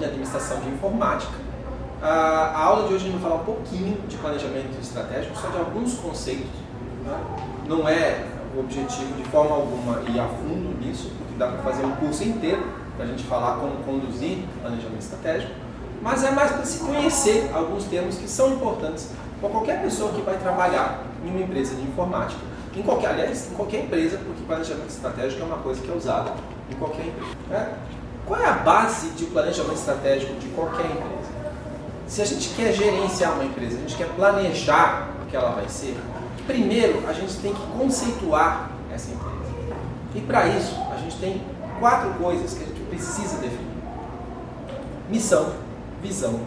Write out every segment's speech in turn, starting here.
de administração de informática. A aula de hoje a gente vai falar um pouquinho de planejamento estratégico, só de alguns conceitos. Né? Não é o objetivo de forma alguma ir a fundo nisso, porque dá para fazer um curso inteiro para a gente falar como conduzir planejamento estratégico, mas é mais para se conhecer alguns termos que são importantes para qualquer pessoa que vai trabalhar em uma empresa de informática, aliás, em qualquer empresa, porque planejamento estratégico é uma coisa que é usada em qualquer empresa. Né? Qual é a base de planejamento estratégico de qualquer empresa? Se a gente quer gerenciar uma empresa, a gente quer planejar o que ela vai ser, primeiro a gente tem que conceituar essa empresa. E para isso, a gente tem 4 coisas que a gente precisa definir: missão, visão,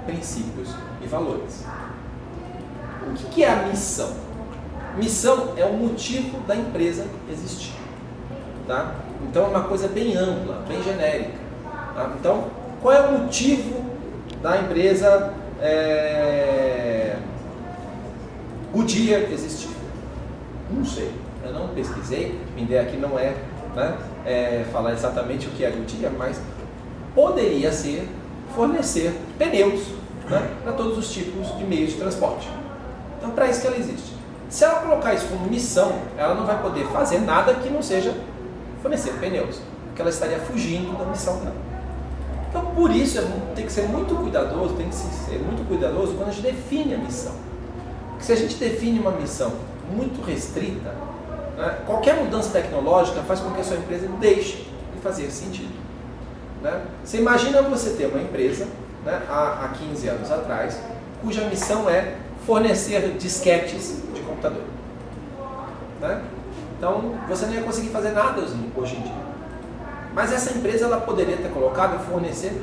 princípios e valores. O que é a missão? Missão é o motivo da empresa existir. Tá? Então é uma coisa bem ampla, bem genérica. Tá? Então, qual é o motivo da empresa Goodyear existir? Não sei, eu não pesquisei, minha ideia aqui não é, falar exatamente o que é Goodyear, mas poderia ser fornecer pneus, né, para todos os tipos de meios de transporte. Então, para isso que ela existe. Se ela colocar isso como missão, ela não vai poder fazer nada que não seja fornecer pneus, porque ela estaria fugindo da missão dela. Então, por isso, tem que ser muito cuidadoso, quando a gente define a missão. Porque se a gente define uma missão muito restrita, né, qualquer mudança tecnológica faz com que a sua empresa deixe de fazer sentido. Né? Você imagina você ter uma empresa, né, há 15 anos atrás, cuja missão é fornecer disquetes de computador. Né? Então, você não ia conseguir fazer nada hoje em dia. Mas essa empresa ela poderia ter colocado e fornecer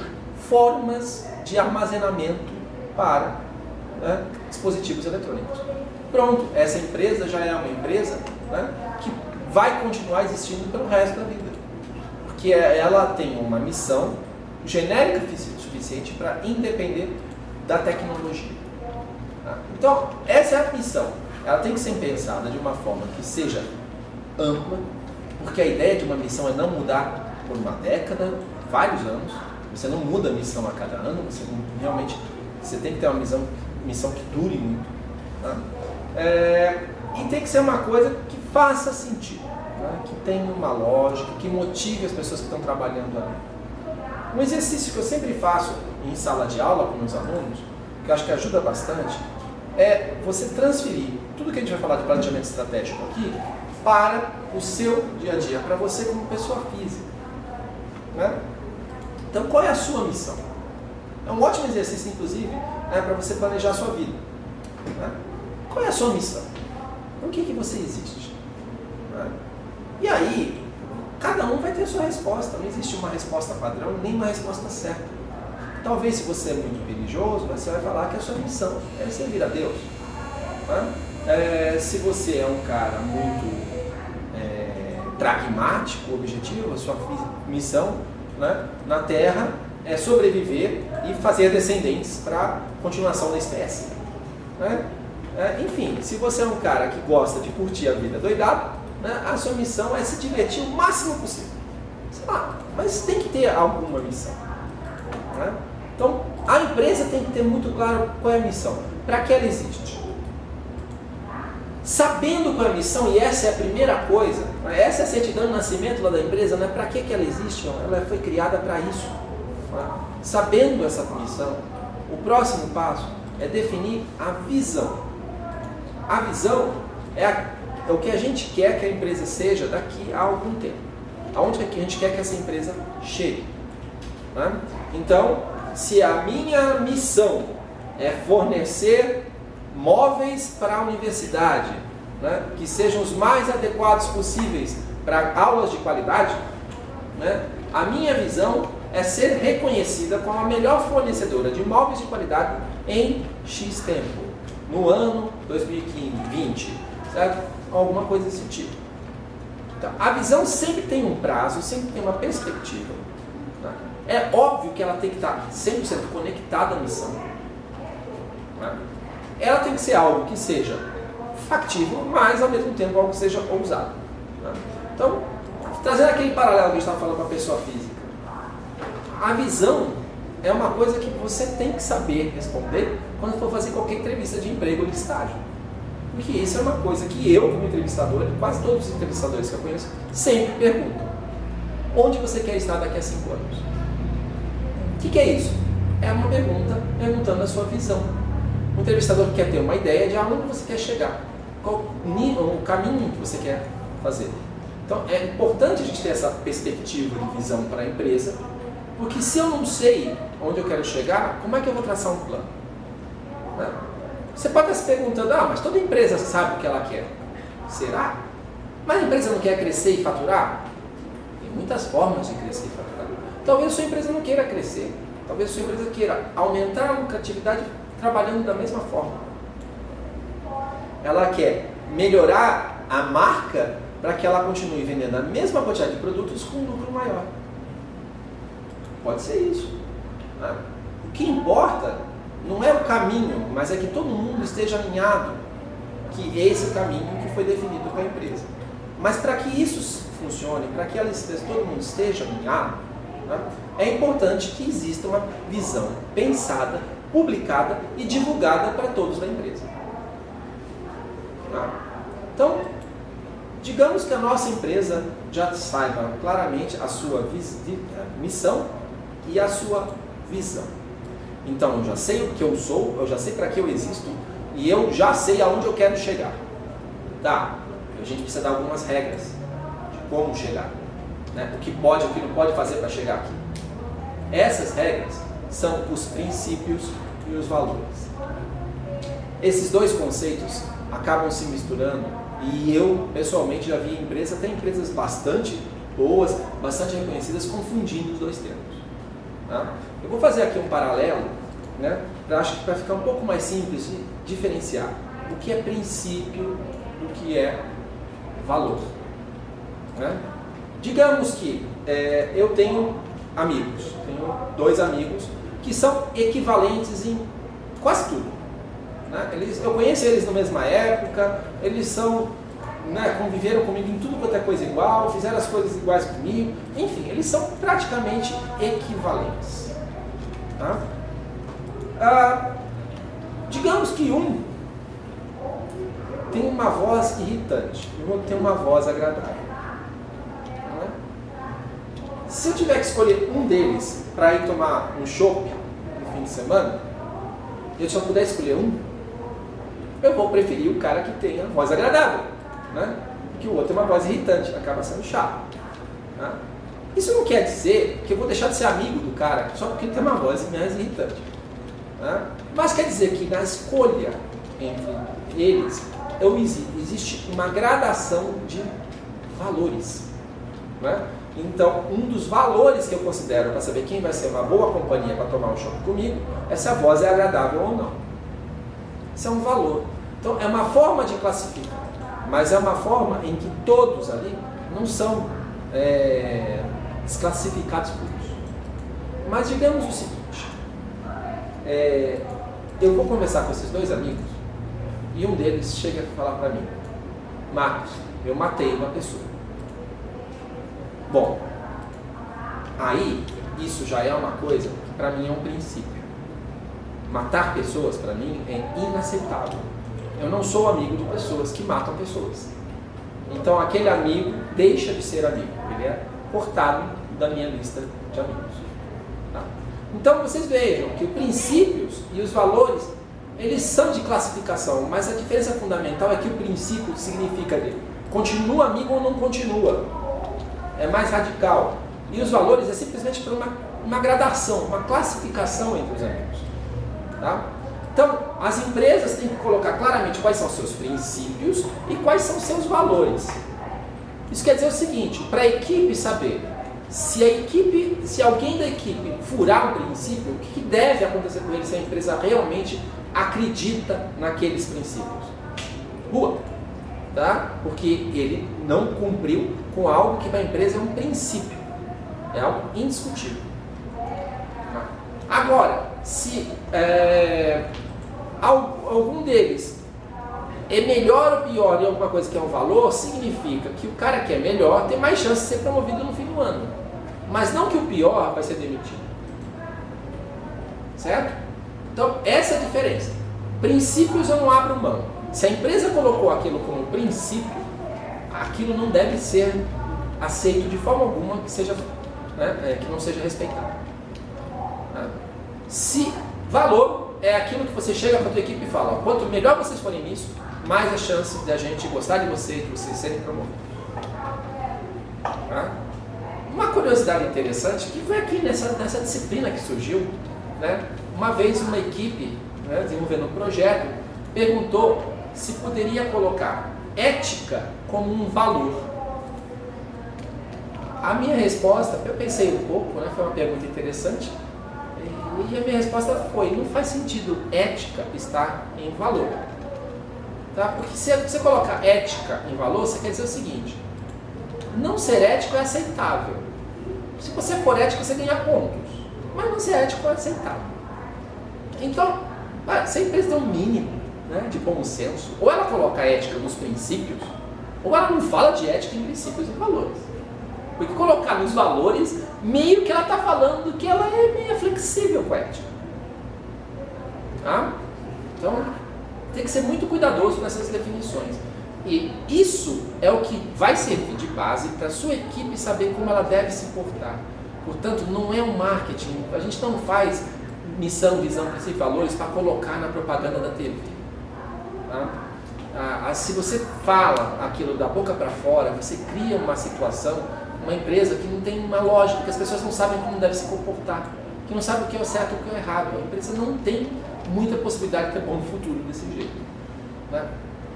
formas de armazenamento para, né, dispositivos eletrônicos. Pronto, essa empresa já é uma empresa, né, que vai continuar existindo pelo resto da vida. Porque ela tem uma missão genérica suficiente para independer da tecnologia. Tá? Então, essa é a missão. Ela tem que ser pensada de uma forma que seja ampla, porque a ideia de uma missão é não mudar por uma década, vários anos. Você não muda a missão a cada ano, você tem que ter uma missão que dure muito. Tá? E tem que ser uma coisa que faça sentido, né? Que tenha uma lógica, que motive as pessoas que estão trabalhando ali. Um exercício que eu sempre faço em sala de aula com meus alunos, que eu acho que ajuda bastante, é você transferir tudo que a gente vai falar de planejamento estratégico aqui para o seu dia a dia, para você como pessoa física. Né? Então, qual é a sua missão? É um ótimo exercício, inclusive, para você planejar a sua vida. Né? Qual é a sua missão? Por que você existe? Né? E aí, cada um vai ter a sua resposta. Não existe uma resposta padrão, nem uma resposta certa. Talvez, se você é muito religioso, você vai falar que a sua missão é servir a Deus. Né? Se você é um cara muito pragmático, objetivo, a sua missão, né, na Terra é sobreviver e fazer descendentes para a continuação da espécie. Né? Enfim, se você é um cara que gosta de curtir a vida doidado, né, a sua missão é se divertir o máximo possível. Sei lá, mas tem que ter alguma missão. Né? Então, a empresa tem que ter muito claro qual é a missão, para que ela existe. Sabendo qual é a missão, e essa é a primeira coisa, essa é a certidão de nascimento lá da empresa, né? Para que ela existe? Ela foi criada para isso. Né? Sabendo essa missão, o próximo passo é definir a visão. A visão é o que a gente quer que a empresa seja daqui a algum tempo. Aonde é que a gente quer que essa empresa chegue. Né? Então, se a minha missão é fornecer móveis para a universidade, né, que sejam os mais adequados possíveis para aulas de qualidade, né, a minha visão é ser reconhecida como a melhor fornecedora de móveis de qualidade em X tempo, no ano 2020, certo? Alguma coisa desse tipo. Então, a visão sempre tem um prazo, sempre tem uma perspectiva. Né? É óbvio que ela tem que estar 100% conectada à missão. Né? Ela tem que ser algo que seja factível, mas ao mesmo tempo algo que seja ousado. Né? Então, trazendo aquele paralelo que a gente estava falando com a pessoa física, a visão é uma coisa que você tem que saber responder quando for fazer qualquer entrevista de emprego ou de estágio. Porque isso é uma coisa que eu, como entrevistador, e quase todos os entrevistadores que eu conheço, sempre perguntam. Onde você quer estar daqui a 5 anos? O que é isso? É uma pergunta perguntando a sua visão. O entrevistador quer ter uma ideia de aonde você quer chegar, qual o caminho que você quer fazer. Então é importante a gente ter essa perspectiva de visão para a empresa, porque se eu não sei onde eu quero chegar, como é que eu vou traçar um plano? Né? Você pode estar se perguntando, mas toda empresa sabe o que ela quer. Será? Mas a empresa não quer crescer e faturar? Tem muitas formas de crescer e faturar. Talvez a sua empresa não queira crescer. Talvez a sua empresa queira aumentar a lucratividade trabalhando da mesma forma. Ela quer melhorar a marca para que ela continue vendendo a mesma quantidade de produtos com um lucro maior. Pode ser isso. Né? O que importa não é o caminho, mas é que todo mundo esteja alinhado, que esse é o caminho que foi definido com a empresa. Mas para que isso funcione, para que todo mundo esteja alinhado, né, é importante que exista uma visão pensada, publicada e divulgada para todos da empresa. Né? Então, digamos que a nossa empresa já saiba claramente a sua missão e a sua visão. Então, eu já sei o que eu sou, eu já sei para que eu existo e eu já sei aonde eu quero chegar. Tá, a gente precisa dar algumas regras de como chegar. Né? O que pode e o que não pode fazer para chegar aqui. Essas regras são os princípios e os valores. Esses dois conceitos acabam se misturando e eu, pessoalmente, já vi tem empresas bastante boas, bastante reconhecidas, confundindo os dois termos. Tá? Eu vou fazer aqui um paralelo, né, para ficar um pouco mais simples de diferenciar o que é princípio do que é valor. Né? Digamos que eu tenho amigos, tenho 2 amigos que são equivalentes em quase tudo. Né? Eu conheço eles na mesma época, eles são, né, conviveram comigo em tudo quanto é coisa igual, fizeram as coisas iguais comigo, enfim, eles são praticamente equivalentes. Tá? Digamos que um tem uma voz irritante e o outro tem uma voz agradável. Né? Se eu tiver que escolher um deles para ir tomar um chopp no fim de semana, e eu só puder escolher um, eu vou preferir o cara que tem a voz agradável, né? Porque o outro tem uma voz irritante, acaba sendo chato. Né? Isso não quer dizer que eu vou deixar de ser amigo do cara só porque ele tem uma voz mais irritante. Né? Mas quer dizer que na escolha entre eles, existe uma gradação de valores. Né? Então, um dos valores que eu considero para saber quem vai ser uma boa companhia para tomar um chopp comigo é se a voz é agradável ou não. Isso é um valor. Então, é uma forma de classificar, mas é uma forma em que todos ali não são desclassificados por isso. Mas digamos o seguinte, eu vou conversar com esses 2 amigos e um deles chega a falar para mim: Marcos, eu matei uma pessoa. Bom, aí isso já é uma coisa que para mim é um princípio. Matar pessoas para mim é inaceitável. Eu não sou amigo de pessoas que matam pessoas. Então aquele amigo deixa de ser amigo, ele é cortado da minha lista de amigos. Tá? Então vocês vejam que os princípios e os valores, eles são de classificação, mas a diferença fundamental é que o princípio significa dele continua amigo ou não continua. É mais radical. E os valores é simplesmente por uma gradação, uma classificação entre os amigos. Tá? Então, as empresas têm que colocar claramente quais são seus princípios e quais são seus valores. Isso quer dizer o seguinte, para a equipe saber se alguém da equipe furar um princípio, o que deve acontecer com ele se a empresa realmente acredita naqueles princípios? Rua. Tá? Porque ele não cumpriu com algo que para a empresa é um princípio, é algo indiscutível. Agora, se algum deles é melhor ou pior em alguma coisa que é um valor, significa que o cara que é melhor tem mais chance de ser promovido no fim do ano, mas não que o pior vai ser demitido. certo? Então, essa é a diferença. Princípios eu não abro mão. Se a empresa colocou aquilo como princípio, aquilo não deve ser aceito de forma alguma que seja, né, que não seja respeitado. Né? Se valor é aquilo que você chega para a tua equipe e fala, ó, quanto melhor vocês forem nisso, mais a chance de a gente gostar de vocês serem promovidos. Tá? Uma curiosidade interessante que foi aqui nessa disciplina que surgiu, né? Uma vez uma equipe, né, desenvolvendo um projeto, perguntou se poderia colocar ética como um valor. A minha resposta, eu pensei um pouco, né, foi uma pergunta interessante, e a minha resposta foi, não faz sentido ética estar em valor. Tá? Porque se você colocar ética em valor, você quer dizer o seguinte, não ser ético é aceitável. Se você for ético, você ganha pontos, mas não ser ético é aceitável. Então, se a empresa tem um mínimo, né, de bom senso, ou ela coloca a ética nos princípios, ou ela não fala de ética em princípios e valores. Porque colocar nos valores, meio que ela está falando que ela é meio flexível com a ética. Tá? Então, tem que ser muito cuidadoso nessas definições. E isso é o que vai servir de base para a sua equipe saber como ela deve se portar. Portanto, não é um marketing, a gente não faz missão, visão, princípio e valores para colocar na propaganda da TV. Tá? Se você fala aquilo da boca para fora, você cria uma situação, uma empresa que não tem uma lógica, que as pessoas não sabem como deve se comportar, que não sabem o que é o certo e o que é o errado. A empresa não tem muita possibilidade de ter bom no futuro desse jeito. Né?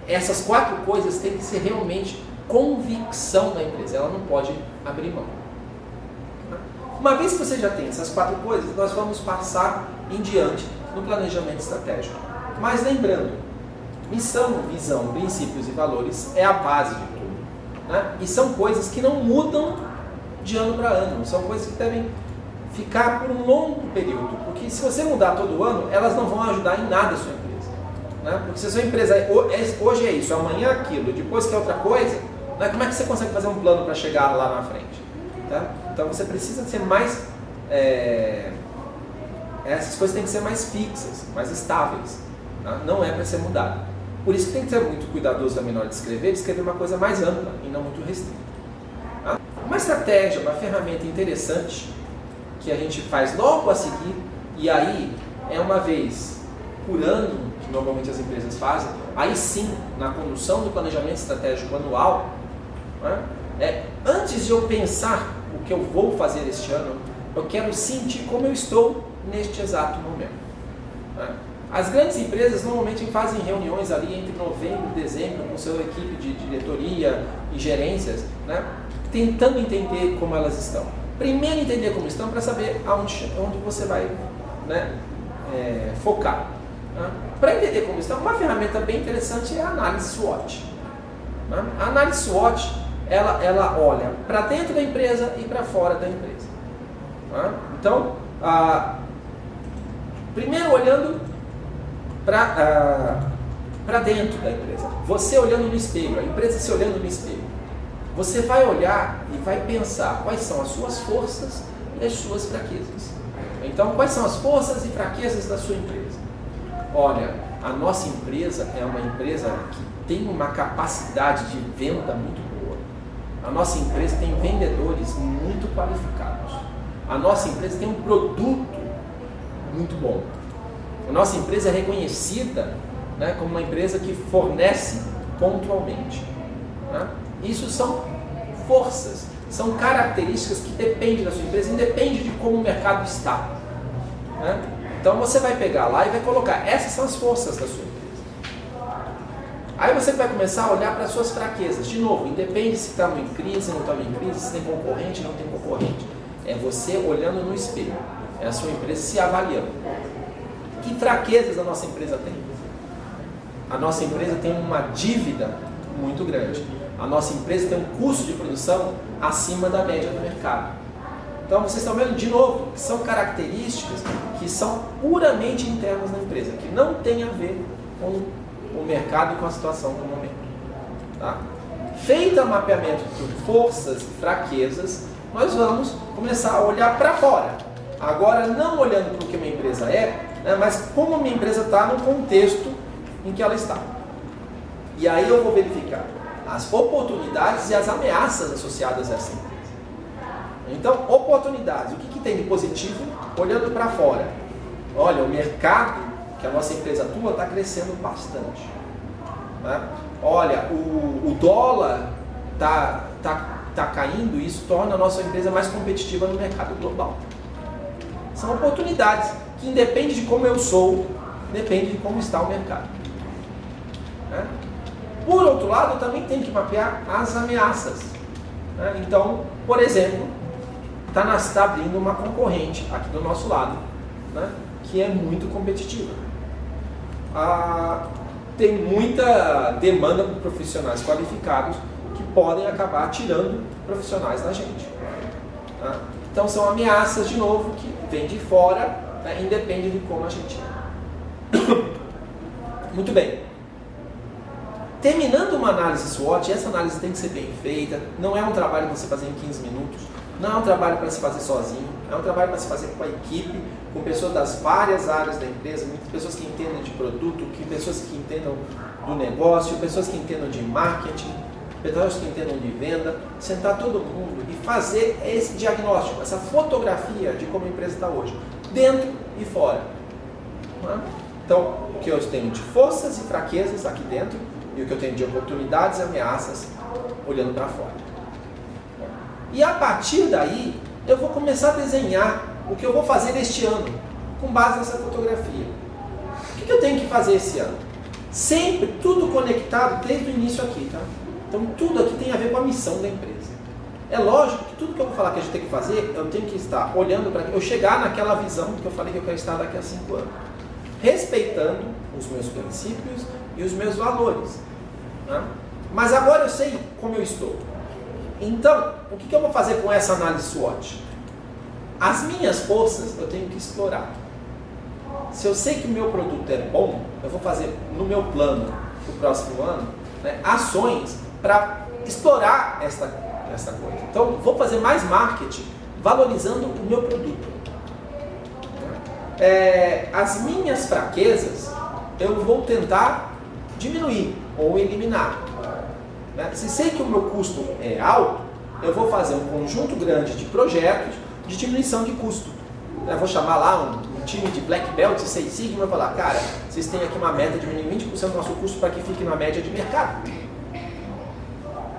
Essas 4 coisas têm que ser realmente convicção da empresa, ela não pode abrir mão. Uma vez que você já tem essas 4 coisas, nós vamos passar em diante no planejamento estratégico. Mas lembrando, missão, visão, princípios e valores é a base de tudo. Né? E são coisas que não mudam de ano para ano, são coisas que devem ficar por um longo período, porque se você mudar todo ano, elas não vão ajudar em nada a sua empresa. Né? Porque se a sua empresa hoje é isso, amanhã é aquilo, depois que é outra coisa, né? Como é que você consegue fazer um plano para chegar lá na frente? Tá? Então você precisa ser mais... essas coisas têm que ser mais fixas, mais estáveis. Tá? Não é para ser mudado. Por isso que tem que ser muito cuidadoso também na hora de escrever uma coisa mais ampla e não muito restrita. Tá? Uma estratégia, uma ferramenta interessante que a gente faz logo a seguir, e aí é uma vez por ano, que normalmente as empresas fazem, aí sim, na condução do planejamento estratégico anual, né, antes de eu pensar o que eu vou fazer este ano, eu quero sentir como eu estou neste exato momento. Né? As grandes empresas normalmente fazem reuniões ali entre novembro e dezembro com sua equipe de diretoria e gerências, né, tentando entender como elas estão. Primeiro entender como estão para saber onde você vai, né, focar. Né? Para entender como estão, uma ferramenta bem interessante é a análise SWOT. Né? A análise SWOT, ela olha para dentro da empresa e para fora da empresa. Né? Então, primeiro olhando para dentro da empresa, você olhando no espelho, a empresa se olhando no espelho. Você vai olhar e vai pensar quais são as suas forças e as suas fraquezas. Então, quais são as forças e fraquezas da sua empresa? Olha, a nossa empresa é uma empresa que tem uma capacidade de venda muito boa. A nossa empresa tem vendedores muito qualificados. A nossa empresa tem um produto muito bom. A nossa empresa é reconhecida, né, como uma empresa que fornece pontualmente. Né? Isso são forças, são características que dependem da sua empresa, independe de como o mercado está. Né? Então você vai pegar lá e vai colocar, essas são as forças da sua empresa. Aí você vai começar a olhar para as suas fraquezas. De novo, independe se estamos em crise, não estamos em crise, se tem concorrente, não tem concorrente. É você olhando no espelho, é a sua empresa se avaliando. Que fraquezas a nossa empresa tem? A nossa empresa tem uma dívida muito grande. A nossa empresa tem um custo de produção acima da média do mercado. Então vocês estão vendo de novo que são características que são puramente internas na empresa, que não tem a ver com o mercado e com a situação do momento. Tá? Feito o mapeamento de forças e fraquezas, nós vamos começar a olhar para fora. Agora, não olhando para o que uma empresa é, né, mas como uma empresa está no contexto em que ela está. E aí eu vou verificar as oportunidades e as ameaças associadas a essa empresa. Então, oportunidades, o que tem de positivo olhando para fora? Olha, o mercado que a nossa empresa atua está crescendo bastante. Né? Olha, o dólar está caindo e isso torna a nossa empresa mais competitiva no mercado global. São oportunidades que independe de como eu sou, depende de como está o mercado. Né? Por outro lado, eu também tenho que mapear as ameaças. Né? Então, por exemplo, está abrindo uma concorrente aqui do nosso lado, né? Que é muito competitiva. Tem muita demanda por profissionais qualificados que podem acabar tirando profissionais da gente. Né? Então são ameaças, de novo, que vêm de fora, né? Independe de como a gente é. Muito bem. Terminando uma análise SWOT, essa análise tem que ser bem feita, não é um trabalho para você fazer em 15 minutos, não é um trabalho para se fazer sozinho, é um trabalho para se fazer com a equipe, com pessoas das várias áreas da empresa, muitas pessoas que entendam de produto, pessoas que entendam do negócio, pessoas que entendam de marketing, pessoas que entendam de venda, sentar todo mundo e fazer esse diagnóstico, essa fotografia de como a empresa está hoje, dentro e fora. Então, o que eu tenho de forças e fraquezas aqui dentro e o que eu tenho de oportunidades e ameaças olhando para fora. E a partir daí, eu vou começar a desenhar o que eu vou fazer este ano, com base nessa fotografia. O que eu tenho que fazer esse ano? Sempre tudo conectado desde o início aqui, tá? Então tudo aqui tem a ver com a missão da empresa. É lógico que tudo que eu vou falar que a gente tem que fazer, eu tenho que estar olhando para eu chegar naquela visão que eu falei que eu quero estar daqui a 5 anos. Respeitando os meus princípios e os meus valores. Né? Mas agora eu sei como eu estou. Então, o que eu vou fazer com essa análise SWOT? As minhas forças eu tenho que explorar. Se eu sei que o meu produto é bom, eu vou fazer no meu plano do próximo ano, né, ações para explorar essa coisa. Então, vou fazer mais marketing valorizando o meu produto. As minhas fraquezas eu vou tentar diminuir ou eliminar. Se sei que o meu custo é alto, eu vou fazer um conjunto grande de projetos de diminuição de custo. Eu vou chamar lá um time de Black Belt, Six Sigma, e falar, cara, vocês têm aqui uma meta de diminuir 20% do nosso custo para que fique na média de mercado.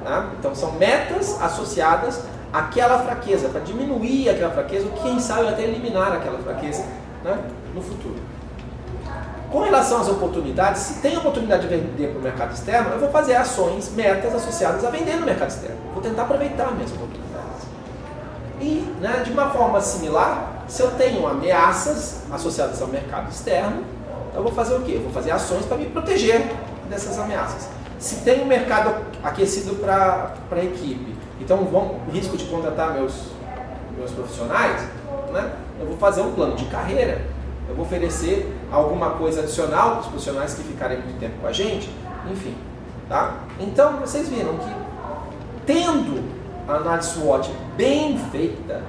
Tá? Então são metas associadas àquela fraqueza, para diminuir aquela fraqueza, ou quem sabe até eliminar aquela fraqueza, né, no futuro. Com relação às oportunidades, se tem oportunidade de vender para o mercado externo, eu vou fazer ações, metas associadas a vender no mercado externo. Vou tentar aproveitar minhas oportunidades. E, né, de uma forma similar, se eu tenho ameaças associadas ao mercado externo, eu vou fazer o quê? Eu vou fazer ações para me proteger dessas ameaças. Se tem um mercado aquecido para a equipe, então risco de contratar meus profissionais, né, eu vou fazer um plano de carreira. Eu vou oferecer alguma coisa adicional para os profissionais que ficarem muito tempo com a gente, enfim. Tá? Então, vocês viram que, tendo a análise SWOT bem feita,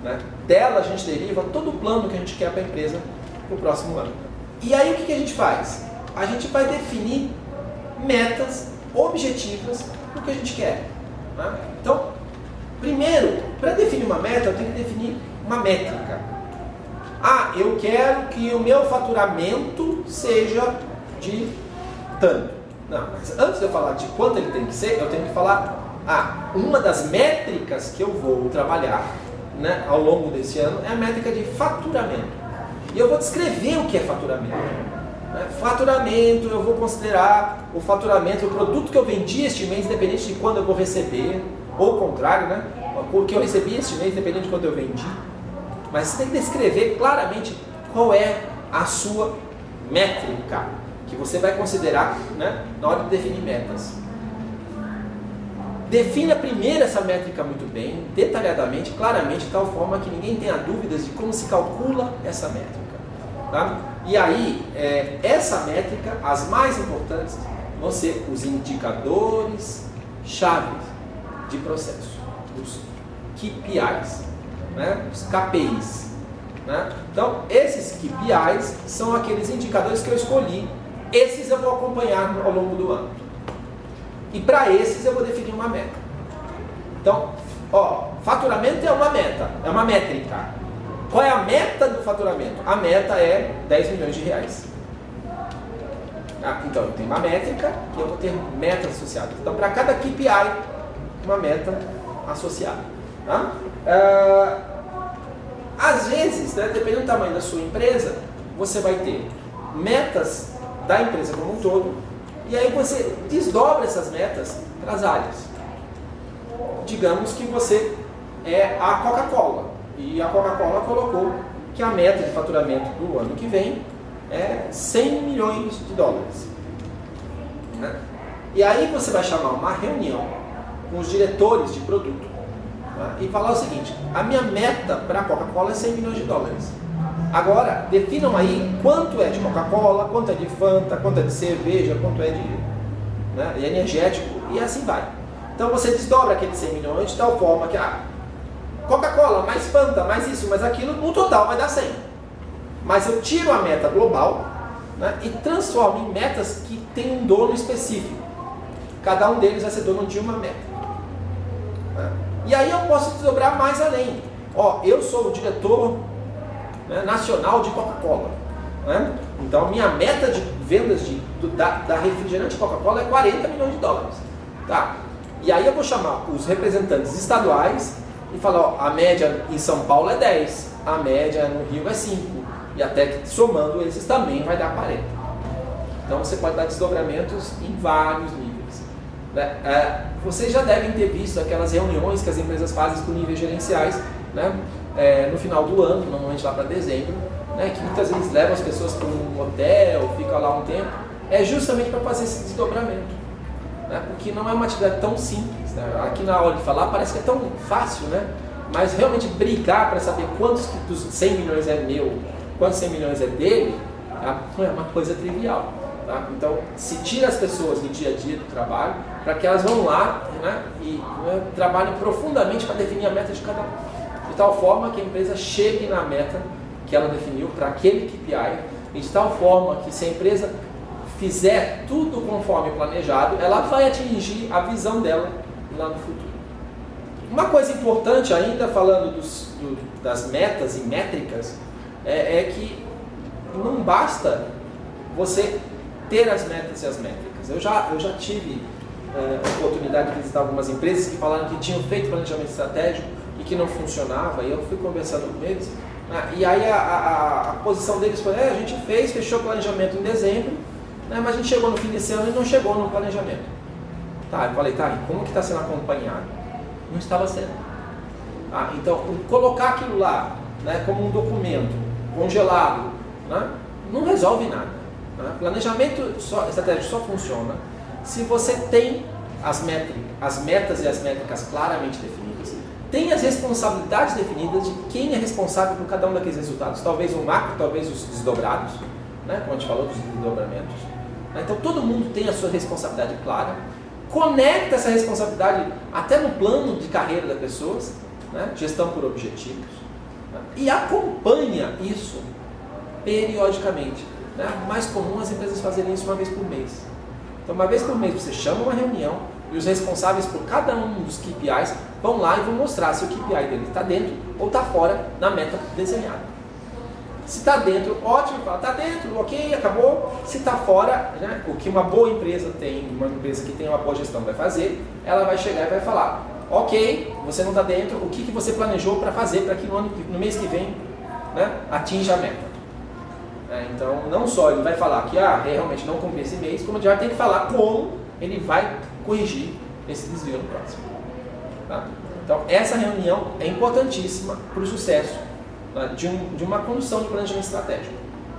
né, dela a gente deriva todo o plano que a gente quer para a empresa para o próximo ano. E aí, o que a gente faz? A gente vai definir metas objetivas do que a gente quer. Né? Então, primeiro, para definir uma meta, eu tenho que definir uma métrica. Eu quero que o meu faturamento seja de tanto. Não, mas antes de eu falar de quanto ele tem que ser, eu tenho que falar, uma das métricas que eu vou trabalhar, né, ao longo desse ano é a métrica de faturamento. E eu vou descrever o que é faturamento. Né? Faturamento, eu vou considerar o faturamento, o produto que eu vendi este mês, independente de quando eu vou receber, ou o contrário, né? O que eu recebi este mês, independente de quando eu vendi. Mas você tem que descrever claramente qual é a sua métrica que você vai considerar, né, na hora de definir metas. Defina primeiro essa métrica muito bem, detalhadamente, claramente, de tal forma que ninguém tenha dúvidas de como se calcula essa métrica. Tá? E aí, essa métrica, as mais importantes, vão ser os indicadores chaves de processo, os KPIs. Né? Os KPIs. Né? Então, esses KPIs são aqueles indicadores que eu escolhi. Esses eu vou acompanhar ao longo do ano. E para esses eu vou definir uma meta. Então, faturamento é uma meta, é uma métrica. Qual é a meta do faturamento? A meta é 10 milhões de reais. Então, eu tenho uma métrica e eu vou ter metas associadas. Então, para cada KPI, uma meta associada. Tá? Às vezes, né, dependendo do tamanho da sua empresa, você vai ter metas da empresa como um todo, e aí você desdobra essas metas para as áreas. Digamos que você é a Coca-Cola, e a Coca-Cola colocou que a meta de faturamento do ano que vem é 100 milhões de dólares. Né? E aí você vai chamar uma reunião com os diretores de produto, tá? E falar o seguinte: a minha meta para a Coca-Cola é 100 milhões de dólares. Agora, definam aí quanto é de Coca-Cola, quanto é de Fanta, quanto é de cerveja, quanto é de energético, e assim vai. Então você desdobra aqueles 100 milhões de tal forma que Coca-Cola, mais Fanta, mais isso, mais aquilo, no total vai dar 100. Mas eu tiro a meta global, né, e transformo em metas que têm um dono específico. Cada um deles vai ser dono de uma meta. Né? E aí eu posso desdobrar mais além. Eu sou o diretor, né, nacional de Coca-Cola. Né? Então minha meta de vendas da refrigerante Coca-Cola é 40 milhões de dólares. Tá? E aí eu vou chamar os representantes estaduais e falar: a média em São Paulo é 10, a média no Rio é 5. E até que somando esses também vai dar 40. Então você pode dar desdobramentos em vários níveis. Né? Vocês já devem ter visto aquelas reuniões que as empresas fazem com níveis gerenciais, né? No final do ano, normalmente lá para dezembro, né? Que muitas vezes levam as pessoas para um hotel, fica lá um tempo. É justamente para fazer esse desdobramento. Né? Porque não é uma atividade tão simples. Né? Aqui na hora de falar parece que é tão fácil, né? Mas realmente brigar para saber quantos dos 100 milhões é meu, quantos 100 milhões é dele, não é uma coisa trivial. Tá? Então, se tira as pessoas do dia a dia do trabalho para que elas vão lá, né, e trabalhem profundamente para definir a meta de cada um. De tal forma que a empresa chegue na meta que ela definiu para aquele KPI, e de tal forma que se a empresa fizer tudo conforme planejado, ela vai atingir a visão dela lá no futuro. Uma coisa importante ainda, falando das metas e métricas, é que não basta você ter as metas e as métricas. Eu já tive a oportunidade de visitar algumas empresas que falaram que tinham feito planejamento estratégico e que não funcionava, e eu fui conversando com eles, né, e aí a posição deles foi: a gente fechou o planejamento em dezembro, né, mas a gente chegou no fim desse ano e não chegou no planejamento. Tá, eu falei: e como que está sendo acompanhado? Não estava sendo. Então, colocar aquilo lá, né, como um documento congelado, né, não resolve nada. Né? Planejamento estratégico só funciona se você tem as metas e as métricas claramente definidas, tem as responsabilidades definidas de quem é responsável por cada um daqueles resultados, talvez o macro, talvez os desdobrados, né, como a gente falou dos desdobramentos. Então todo mundo tem a sua responsabilidade clara, conecta essa responsabilidade até no plano de carreira das pessoas, né, gestão por objetivos, né, e acompanha isso periodicamente. Né? Mais comum as empresas fazerem isso uma vez por mês. Então, uma vez por mês você chama uma reunião e os responsáveis por cada um dos KPIs vão lá e vão mostrar se o KPI dele está dentro ou está fora da meta desenhada. Se está dentro, ótimo, fala: está dentro, ok, acabou. Se está fora, né, o que uma boa empresa tem, uma empresa que tem uma boa gestão vai fazer, ela vai chegar e vai falar: ok, você não está dentro, o que você planejou para fazer para que no mês que vem, né, atinja a meta. Então, não só ele vai falar que realmente não cumpri esse mês, como ele já tem que falar como ele vai corrigir esse desvio no próximo. Tá? Então, essa reunião é importantíssima para o sucesso, né, de uma condução de planejamento estratégico.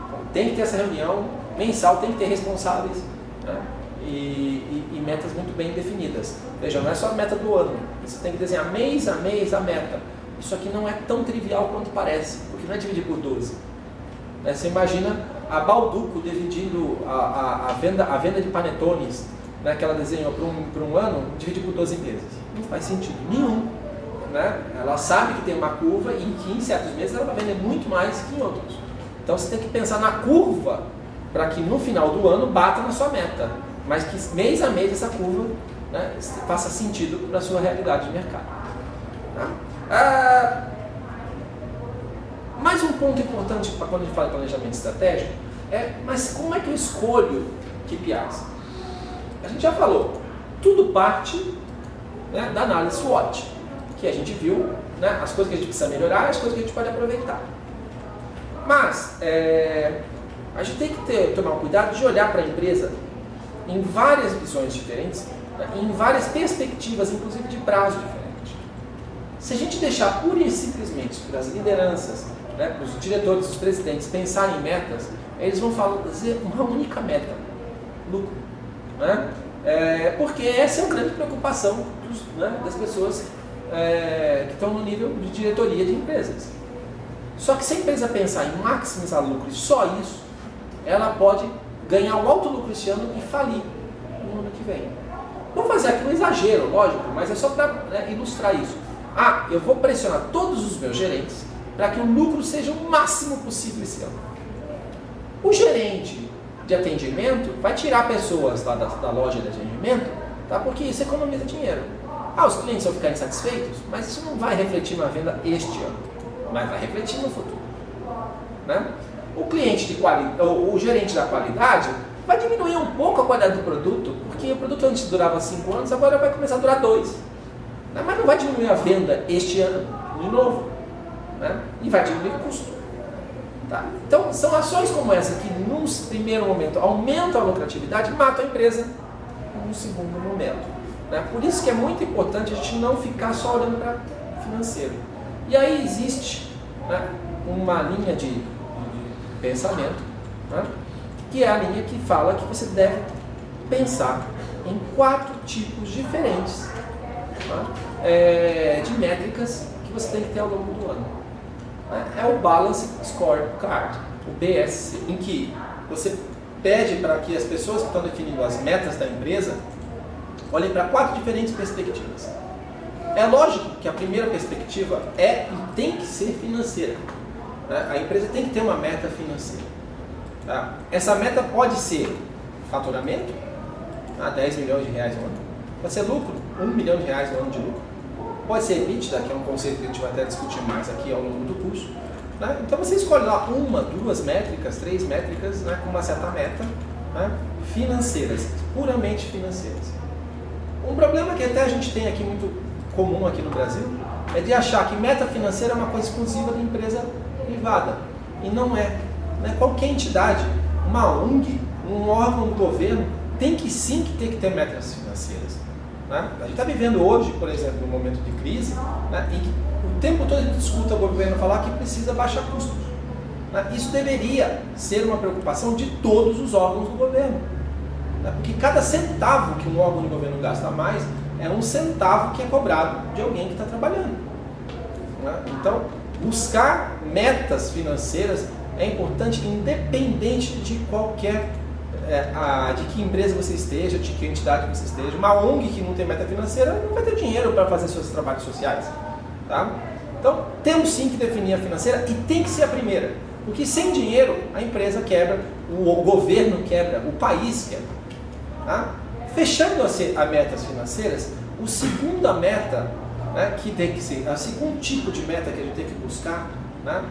Então, tem que ter essa reunião mensal, tem que ter responsáveis, né, e metas muito bem definidas. Veja, não é só a meta do ano, você tem que desenhar mês a mês a meta. Isso aqui não é tão trivial quanto parece, porque não é dividir por 12. Você imagina a Balduco dividindo a venda de panetones, né, que ela desenhou para um ano, dividir por 12 meses. Não faz sentido nenhum. né? Ela sabe que tem uma curva e que em certos meses ela vai vender muito mais que em outros. Então você tem que pensar na curva para que no final do ano bata na sua meta, mas que mês a mês essa curva, né, faça sentido na sua realidade de mercado. Tá? Mais um ponto importante para quando a gente fala de planejamento estratégico mas como é que eu escolho KPIs? A gente já falou, tudo parte, né, da análise SWOT, que a gente viu, né, as coisas que a gente precisa melhorar e as coisas que a gente pode aproveitar. Mas a gente tem que tomar cuidado de olhar para a empresa em várias visões diferentes, né, em várias perspectivas, inclusive de prazo diferente. Se a gente deixar pura e simplesmente para as lideranças, né, para os diretores, os presidentes pensarem em metas, eles vão fazer uma única meta, lucro. Né? Porque essa é a grande preocupação das pessoas que estão no nível de diretoria de empresas. Só que se a empresa pensar em maximizar lucro e só isso, ela pode ganhar um alto lucro esse ano e falir no ano que vem. Vou fazer aqui um exagero, lógico, mas é só para ilustrar isso. Eu vou pressionar todos os meus gerentes para que o lucro seja o máximo possível esse ano. O gerente de atendimento vai tirar pessoas lá da loja de atendimento, tá? Porque isso economiza dinheiro. Os clientes vão ficar insatisfeitos, mas isso não vai refletir na venda este ano, mas vai refletir no futuro. Né? O gerente da qualidade vai diminuir um pouco a qualidade do produto, porque o produto antes durava 5 anos, agora vai começar a durar 2. Né? Mas não vai diminuir a venda este ano, de novo. Né? E vai diminuir o custo. Tá? Então, são ações como essa que, num primeiro momento, aumentam a lucratividade e matam a empresa num segundo momento. Né? Por isso que é muito importante a gente não ficar só olhando para financeiro. E aí existe, né, uma linha de pensamento, né, que é a linha que fala que você deve pensar em 4 tipos diferentes, tá, de métricas que você tem que ter ao longo do ano. É o Balance Scorecard, o BSC, em que você pede para que as pessoas que estão definindo as metas da empresa olhem para 4 diferentes perspectivas. É lógico que a primeira perspectiva e tem que ser financeira. Né? A empresa tem que ter uma meta financeira. Tá? Essa meta pode ser faturamento, 10 milhões de reais no ano. Pode ser lucro, 1 milhão de reais no ano de lucro. Pode ser EBITDA, que é um conceito que a gente vai até discutir mais aqui ao longo do curso. Né? Então você escolhe lá 1, 2 métricas, 3 métricas, né, com uma certa meta, né, financeiras, puramente financeiras. Um problema que até a gente tem aqui muito comum aqui no Brasil é de achar que meta financeira é uma coisa exclusiva da empresa privada. E não é. Né? Qualquer entidade, uma ONG, um órgão do governo, tem que sim ter que ter metas financeiras. Né? A gente está vivendo hoje, por exemplo, um momento de crise, né, em que o tempo todo a gente escuta o governo falar que precisa baixar custos. Né? Isso deveria ser uma preocupação de todos os órgãos do governo. Né? Porque cada centavo que um órgão do governo gasta a mais é um centavo que é cobrado de alguém que está trabalhando. Né? Então, buscar metas financeiras é importante, independente de qualquer de que empresa você esteja, de que entidade você esteja. Uma ONG que não tem meta financeira não vai ter dinheiro para fazer seus trabalhos sociais. Tá? Então, temos sim que definir a financeira e tem que ser a primeira. Porque sem dinheiro, a empresa quebra, o governo quebra, o país quebra. Tá? Fechando as metas financeiras, a segunda meta, né, que tem que ser, o segundo tipo de meta que a gente tem que buscar, né,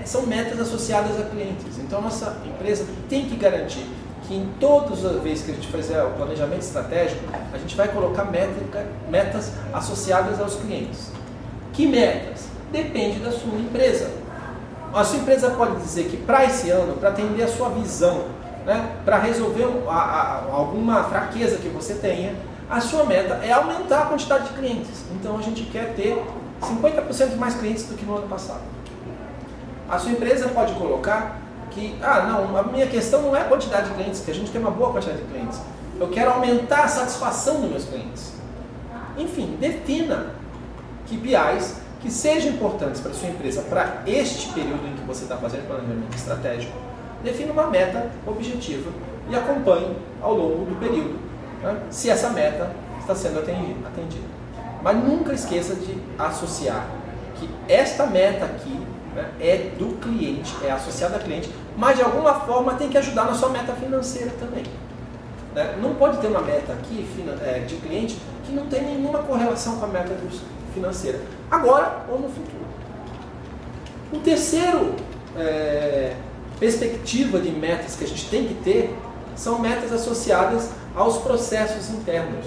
são metas associadas a clientes. Então, nossa empresa tem que garantir que em todas as vezes que a gente fizer o planejamento estratégico, a gente vai colocar metas associadas aos clientes. Que metas? Depende da sua empresa. A sua empresa pode dizer que para esse ano, para atender a sua visão, né, para resolver alguma fraqueza que você tenha, a sua meta é aumentar a quantidade de clientes. Então a gente quer ter 50% mais clientes do que no ano passado. A sua empresa pode colocar que, não, a minha questão não é a quantidade de clientes, que a gente tem uma boa quantidade de clientes. Eu quero aumentar a satisfação dos meus clientes. Enfim, defina KPIs que sejam importantes para a sua empresa para este período em que você está fazendo planejamento estratégico. Defina uma meta objetiva e acompanhe ao longo do período, né, se essa meta está sendo atendida. Mas nunca esqueça de associar que esta meta aqui, né, é do cliente, é associada ao cliente, mas de alguma forma tem que ajudar na sua meta financeira também. Né? Não pode ter uma meta aqui de cliente que não tem nenhuma correlação com a meta financeira, agora ou no futuro. O terceiro perspectiva de metas que a gente tem que ter são metas associadas aos processos internos.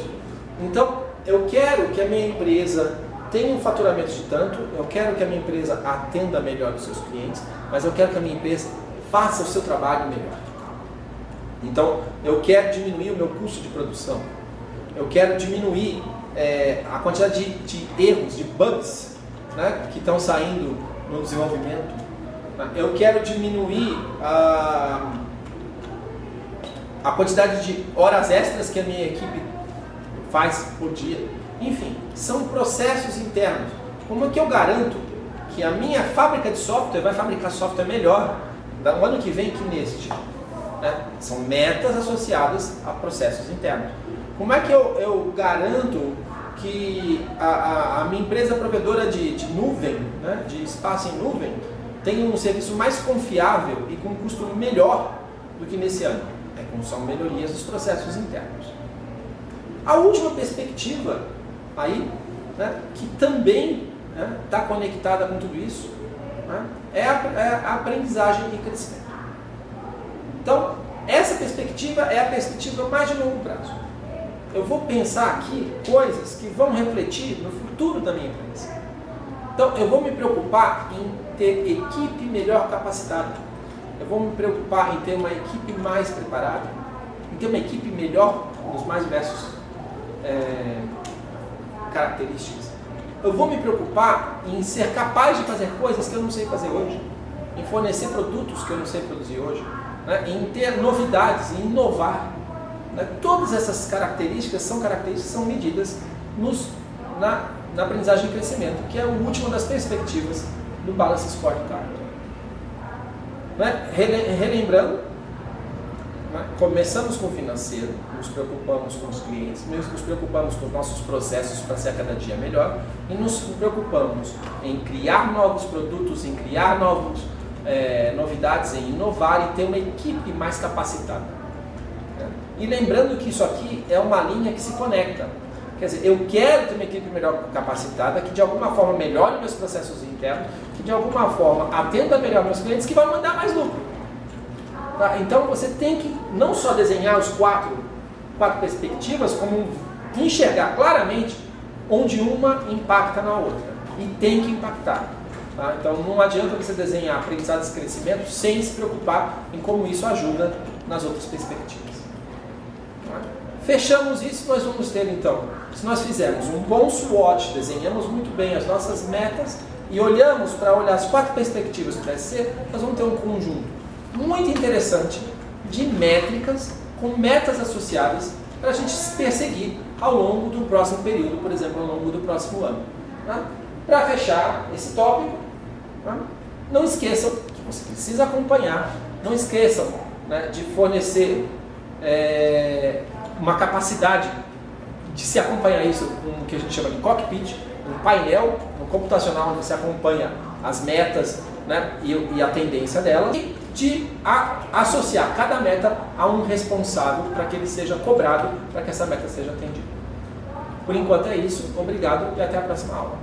Então, eu quero que a minha empresa tenha um faturamento de tanto, eu quero que a minha empresa atenda melhor os seus clientes, mas eu quero que a minha empresa faça o seu trabalho melhor. Então, eu quero diminuir o meu custo de produção, eu quero diminuir a quantidade de erros, de bugs, né, que estão saindo no desenvolvimento. Eu quero diminuir a quantidade de horas extras que a minha equipe faz por dia. Enfim, são processos internos. Como é que eu garanto que a minha fábrica de software vai fabricar software melhor no ano que vem que neste? Né? São metas associadas a processos internos. Como é que eu garanto que a minha empresa provedora de nuvem, né, de espaço em nuvem, tenha um serviço mais confiável e com um custo melhor do que nesse ano? São melhorias dos processos internos. A última perspectiva aí, né, que também está conectada com tudo isso, né, é a aprendizagem e crescimento. Então, essa perspectiva é a perspectiva mais de longo prazo. Eu vou pensar aqui coisas que vão refletir no futuro da minha empresa. Então, eu vou me preocupar em ter equipe melhor capacitada. Eu vou me preocupar em ter uma equipe mais preparada, em ter uma equipe melhor nos mais diversos características. Eu vou me preocupar em ser capaz de fazer coisas que eu não sei fazer hoje, em fornecer produtos que eu não sei produzir hoje, né? Em ter novidades, em inovar. Né? Todas essas características são medidas na aprendizagem e crescimento, que é o último das perspectivas do Balance Scorecard. Né? Relembrando, né? Começamos com o financeiro, nos preocupamos com os clientes, nos preocupamos com os nossos processos para ser a cada dia melhor e nos preocupamos em criar novos produtos, em criar novidades, em inovar e ter uma equipe mais capacitada. Né? E lembrando que isso aqui é uma linha que se conecta. Quer dizer, eu quero ter uma equipe melhor capacitada, que de alguma forma melhore meus processos internos, que de alguma forma atenda melhor meus clientes, que vai mandar mais lucro. Tá? Então você tem que não só desenhar os quatro perspectivas, como enxergar claramente onde uma impacta na outra. E tem que impactar. Tá? Então não adianta você desenhar aprendizado e crescimento sem se preocupar em como isso ajuda nas outras perspectivas. Tá? Fechamos isso, nós vamos ter então, se nós fizermos um bom SWOT, desenhamos muito bem as nossas metas e olhamos para olhar as quatro perspectivas do DSC, nós vamos ter um conjunto muito interessante de métricas com metas associadas para a gente se perseguir ao longo do próximo período, por exemplo, ao longo do próximo ano. Tá? Para fechar esse tópico, tá? Não esqueçam que você precisa acompanhar, não esqueçam, né, de fornecer uma capacidade de se acompanhar isso com o que a gente chama de cockpit, um painel computacional onde você acompanha as metas, né, e a tendência delas, e de associar cada meta a um responsável para que ele seja cobrado para que essa meta seja atendida. Por enquanto é isso, obrigado e até a próxima aula.